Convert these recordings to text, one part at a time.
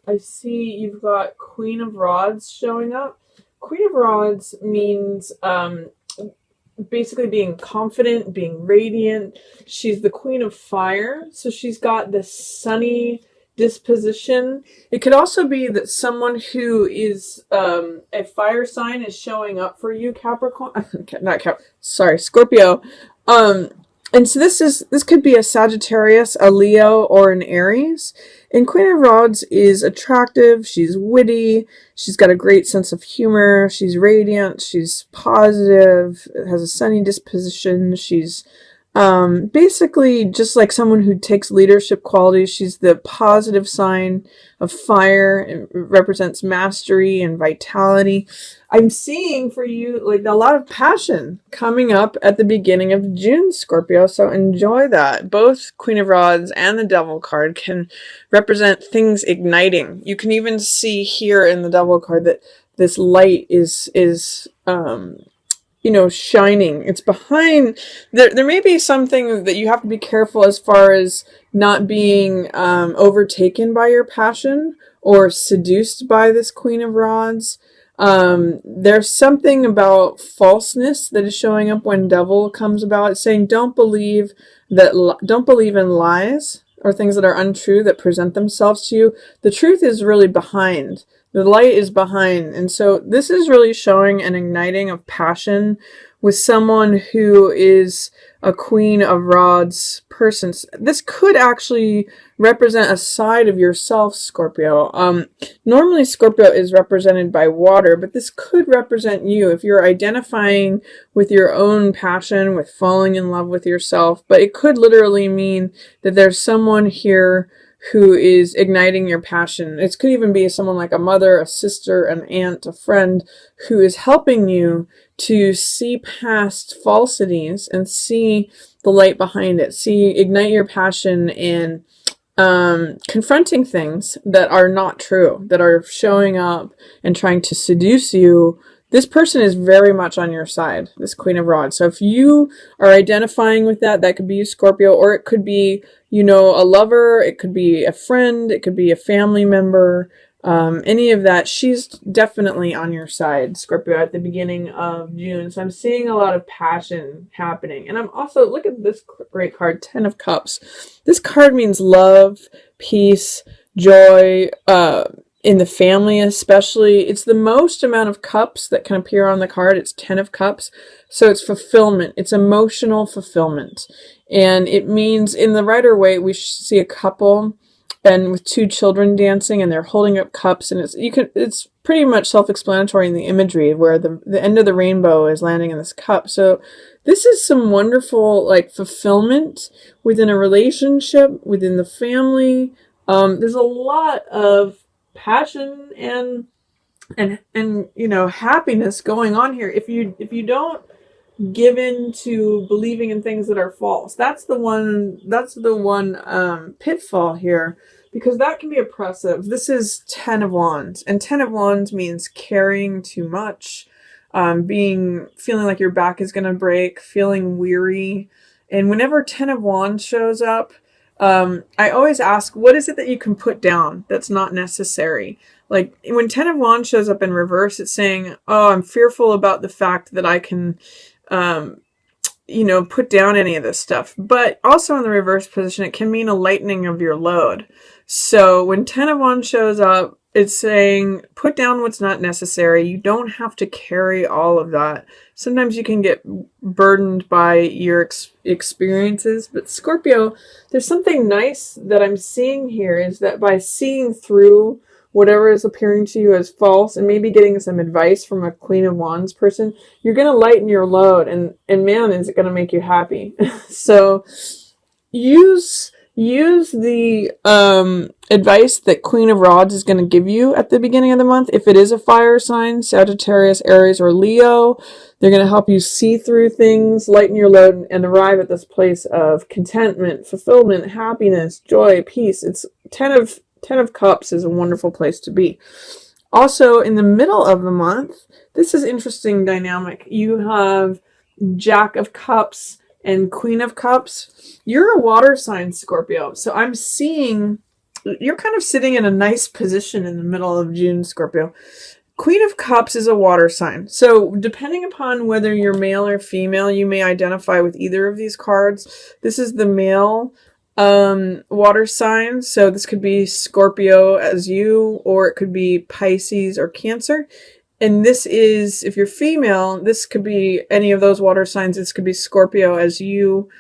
I see you've got Queen of Rods showing up. Queen of Rods means basically being confident, being radiant. She's the Queen of Fire, so she's got this sunny disposition. It could also be that someone who is a fire sign is showing up for you, Capricorn. Not Cap. Sorry, Scorpio. Um, and so this could be a Sagittarius, a Leo, or an Aries. And Queen of Rods is attractive. She's witty. She's got a great sense of humor. She's radiant. She's positive. Has a sunny disposition. She's basically just like someone who takes leadership qualities. She's the positive sign of fire. It represents mastery and vitality. I'm seeing for you like a lot of passion coming up at the beginning of June, Scorpio. So enjoy that. Both Queen of Rods and the Devil card can represent things igniting. You can even see here in the Devil card that this light is shining. It's behind. There may be something that you have to be careful as far as not being overtaken by your passion or seduced by this Queen of Rods. There's something about falseness that is showing up when Devil comes about. It's saying don't believe in lies or things that are untrue that present themselves to you. The truth is really behind. The light is behind. And so this is really showing an igniting of passion with someone who is a Queen of Rods person. This could actually represent a side of yourself, Scorpio. Normally Scorpio is represented by water, but this could represent you if you're identifying with your own passion, with falling in love with yourself. But it could literally mean that there's someone here who is igniting your passion. It could even be someone like a mother, a sister, an aunt, a friend who is helping you to see past falsities and see the light behind it. Ignite your passion in confronting things that are not true, that are showing up and trying to seduce you. This person is very much on your side, this Queen of Rods. So if you are identifying with that, that could be you, Scorpio, or it could be, a lover, it could be a friend, it could be a family member, any of that. She's definitely on your side, Scorpio, at the beginning of June. So I'm seeing a lot of passion happening. And I'm also, look at this great card, 10 of Cups. This card means love, peace, joy, in the family especially. It's the most amount of cups that can appear on the card. It's 10 of Cups. So it's fulfillment. It's emotional fulfillment. And it means in the Rider Waite, we see a couple and with two children dancing and they're holding up cups, and it's pretty much self-explanatory in the imagery where the end of the rainbow is landing in this cup. So this is some wonderful fulfillment within a relationship, within the family. There's a lot of passion and happiness going on here. If you don't give in to believing in things that are false, that's the one pitfall here, because that can be oppressive. This is 10 of Wands, and 10 of Wands means carrying too much, feeling like your back is going to break, feeling weary. And whenever 10 of Wands shows up, I always ask, what is it that you can put down that's not necessary? Like when 10 of Wands shows up in reverse, it's saying, oh, I'm fearful about the fact that I can, put down any of this stuff. But also in the reverse position, it can mean a lightening of your load. So when 10 of Wands shows up, it's saying, put down what's not necessary. You don't have to carry all of that. Sometimes you can get burdened by your experiences. But Scorpio, there's something nice that I'm seeing here, is that by seeing through whatever is appearing to you as false and maybe getting some advice from a Queen of Wands person, you're going to lighten your load, and man, is it going to make you happy. So use the advice that Queen of Rods is going to give you at the beginning of the month. If it is a fire sign, Sagittarius, Aries, or Leo, they're going to help you see through things, lighten your load, and arrive at this place of contentment, fulfillment, happiness, joy, peace. It's 10 of Cups is a wonderful place to be. Also, in the middle of the month, this is interesting dynamic. You have Jack of Cups and Queen of Cups. You're a water sign, Scorpio. So I'm seeing you're kind of sitting in a nice position in the middle of June, Scorpio. Queen of Cups is a water sign. So depending upon whether you're male or female, you may identify with either of these cards. This is the male water sign. So this could be Scorpio as you, or it could be Pisces or Cancer. And this is, if you're female, this could be any of those water signs. This could be Scorpio as you,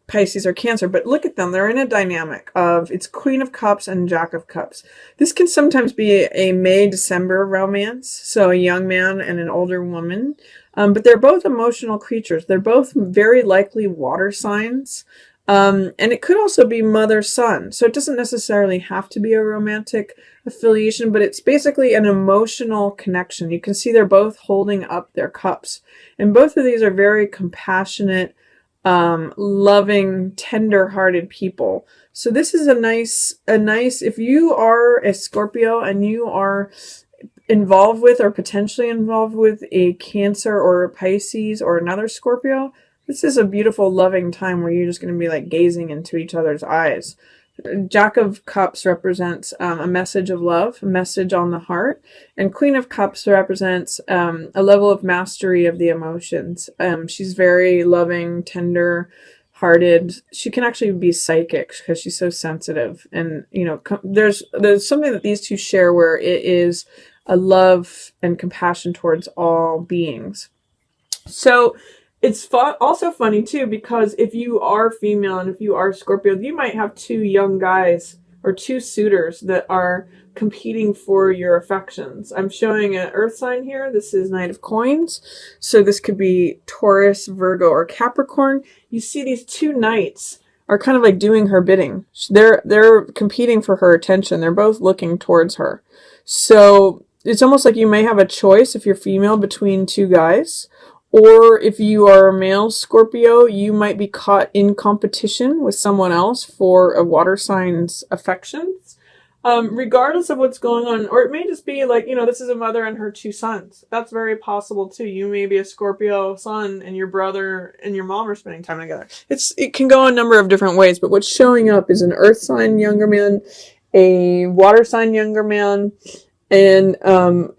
Pisces or Cancer, but look at them. They're in a dynamic of it's Queen of Cups and Jack of Cups. This can sometimes be a May-December romance, so a young man and an older woman, but they're both emotional creatures. They're both very likely water signs, and it could also be mother-son, so it doesn't necessarily have to be a romantic affiliation, but it's basically an emotional connection. You can see they're both holding up their cups, and both of these are very compassionate, loving, tender-hearted people. So this is a nice, if you are a Scorpio and you are involved with or potentially involved with a Cancer or a Pisces or another Scorpio, this is a beautiful, loving time where you're just going to be like gazing into each other's eyes. Jack of Cups represents a message of love, a message on the heart, and Queen of Cups represents a level of mastery of the emotions. She's very loving, tender-hearted. She can actually be psychic because she's so sensitive. And you know, there's something that these two share where it is a love and compassion towards all beings. So it's also funny too, because if you are female and if you are Scorpio, you might have two young guys or two suitors that are competing for your affections. I'm showing an earth sign here. This is Knight of Coins. So this could be Taurus, Virgo, or Capricorn. You see these two knights are kind of like doing her bidding. They're competing for her attention. They're both looking towards her. So it's almost like you may have a choice if you're female between two guys. Or if you are a male Scorpio, you might be caught in competition with someone else for a water sign's affections, regardless of what's going on. Or it may just be like, you know, this is a mother and her two sons. That's very possible too. You may be a Scorpio son and your brother and your mom are spending time together. It can go a number of different ways, but what's showing up is an earth sign younger man, a water sign younger man, and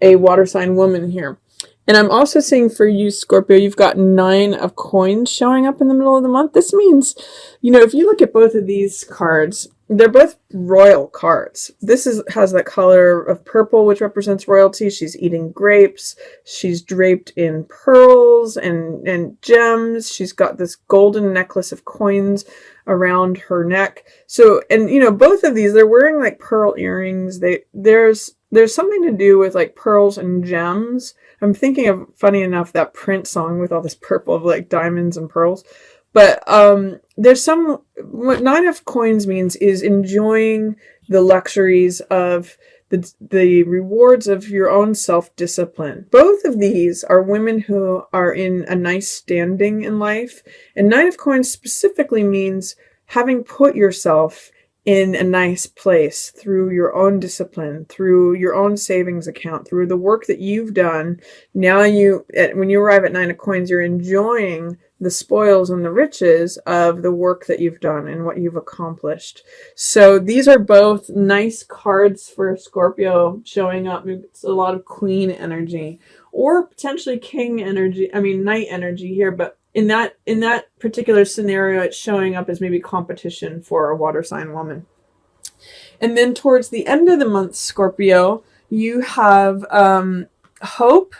a water sign woman here. And I'm also seeing for you, Scorpio, you've got 9 of Coins showing up in the middle of the month. This means, you know, if you look at both of these cards, they're both royal cards. This has that color of purple, which represents royalty. She's eating grapes. She's draped in pearls and gems. She's got this golden necklace of coins around her neck. So, and you know, both of these, they're wearing like pearl earrings. There's something to do with like pearls and gems. I'm thinking of, funny enough, that Prince song with all this purple of like diamonds and pearls. But there's what 9 of Coins means is enjoying the luxuries of the rewards of your own self-discipline. Both of these are women who are in a nice standing in life. And 9 of Coins specifically means having put yourself in a nice place through your own discipline, through your own savings account, through the work that you've done. Now when you arrive at 9 of Coins, you're enjoying the spoils and the riches of the work that you've done and what you've accomplished. So these are both nice cards for Scorpio showing up. It's a lot of Queen energy or potentially King energy. I mean, Knight energy here, but in that particular scenario, it's showing up as maybe competition for a water sign woman. And then towards the end of the month, Scorpio, you have Hope.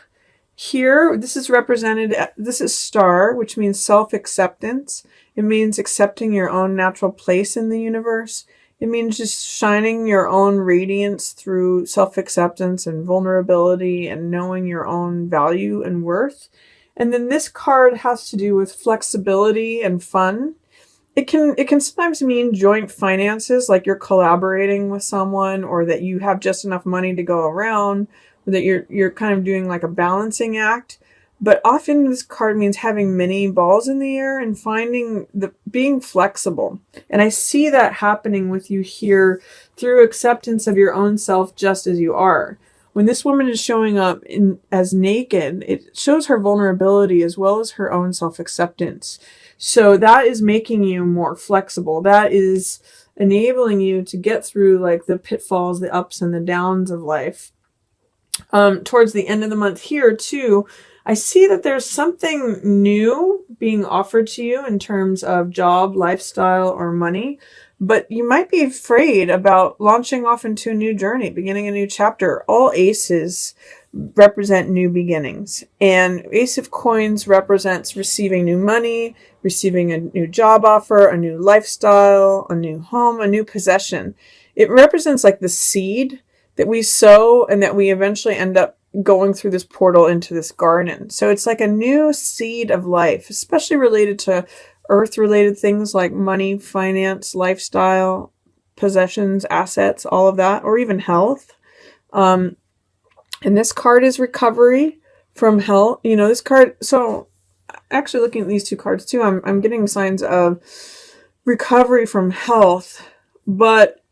Here, this is represented, this is Star, which means self-acceptance. It means accepting your own natural place in the universe. It means just shining your own radiance through self-acceptance and vulnerability and knowing your own value and worth. And then this card has to do with flexibility and fun. It can sometimes mean joint finances, like you're collaborating with someone or that you have just enough money to go around, that you're kind of doing like a balancing act. But often this card means having many balls in the air and being flexible. And I see that happening with you here through acceptance of your own self just as you are. When this woman is showing up as naked, it shows her vulnerability as well as her own self-acceptance. So that is making you more flexible. That is enabling you to get through like the pitfalls, the ups and the downs of life. Towards the end of the month here too, I see that there's something new being offered to you in terms of job, lifestyle, or money, but you might be afraid about launching off into a new journey, beginning a new chapter. All aces represent new beginnings, and Ace of Coins represents receiving new money, receiving a new job offer, a new lifestyle, a new home, a new possession. It represents like the seed that we sow and that we eventually end up going through this portal into this garden. So it's like a new seed of life, especially related to earth-related things like money, finance, lifestyle, possessions, assets, all of that, or even health. And this card is recovery from health. You know, this card, so actually looking at these two cards too, I'm getting signs of recovery from health, but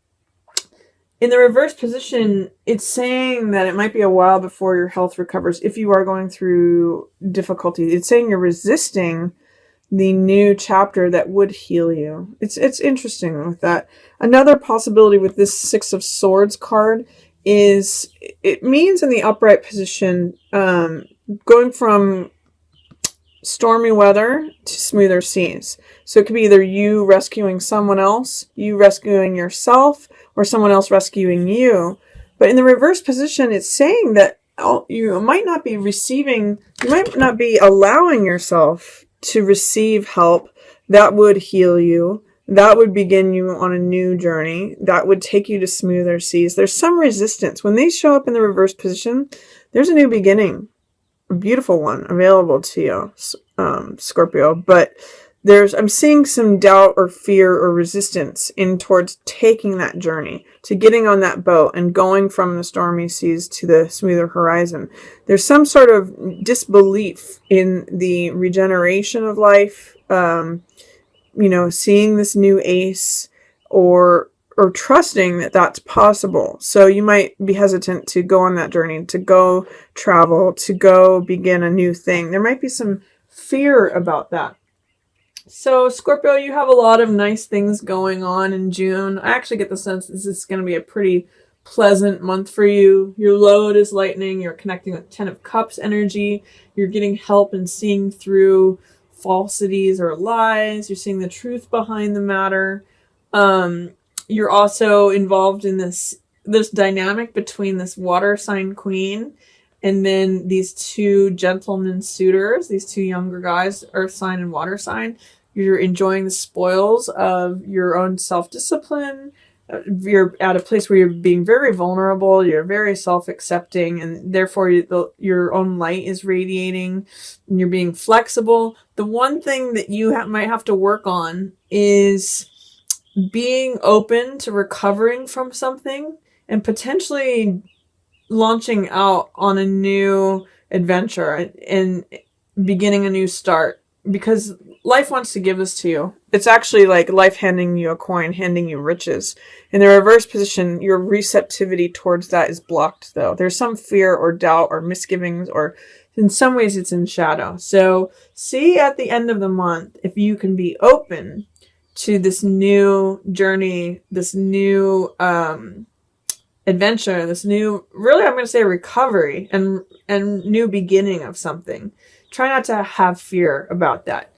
in the reverse position, it's saying that it might be a while before your health recovers if you are going through difficulty. It's saying you're resisting the new chapter that would heal you. It's interesting with that. Another possibility with this Six of Swords card is it means in the upright position, going from stormy weather to smoother seas. So it could be either you rescuing someone else, you rescuing yourself, or someone else rescuing you. But in the reverse position, it's saying that you might not be receiving, you might not be allowing yourself to receive help that would heal you, that would begin you on a new journey, that would take you to smoother seas. There's some resistance. When they show up in the reverse position, there's a new beginning, a beautiful one available to you, Scorpio. But I'm seeing some doubt or fear or resistance in towards taking that journey, to getting on that boat and going from the stormy seas to the smoother horizon. There's some sort of disbelief in the regeneration of life, you know, seeing this new ace or trusting that that's possible. So you might be hesitant to go on that journey, to go travel, to go begin a new thing. There might be some fear about that. So Scorpio, you have a lot of nice things going on in June. I actually get the sense this is going to be a pretty pleasant month for you. Your load is lightening. You're connecting with Ten of Cups energy. You're getting help in seeing through falsities or lies. You're seeing the truth behind the matter. You're also involved in this dynamic between this water sign queen and then these two gentlemen suitors, these two younger guys, earth sign and water sign. You're enjoying the spoils of your own self-discipline. You're at a place where you're being very vulnerable. You're very self-accepting, and therefore your own light is radiating, and you're being flexible. The one thing that you might have to work on is being open to recovering from something and potentially launching out on a new adventure and beginning a new start, because life wants to give this to you. It's actually like life handing you a coin, handing you riches. In the reverse position, your receptivity towards that is blocked, though. There's some fear or doubt or misgivings, or in some ways it's in shadow. So see at the end of the month if you can be open to this new journey, this new adventure, this new, really I'm going to say recovery and new beginning of something. Try not to have fear about that.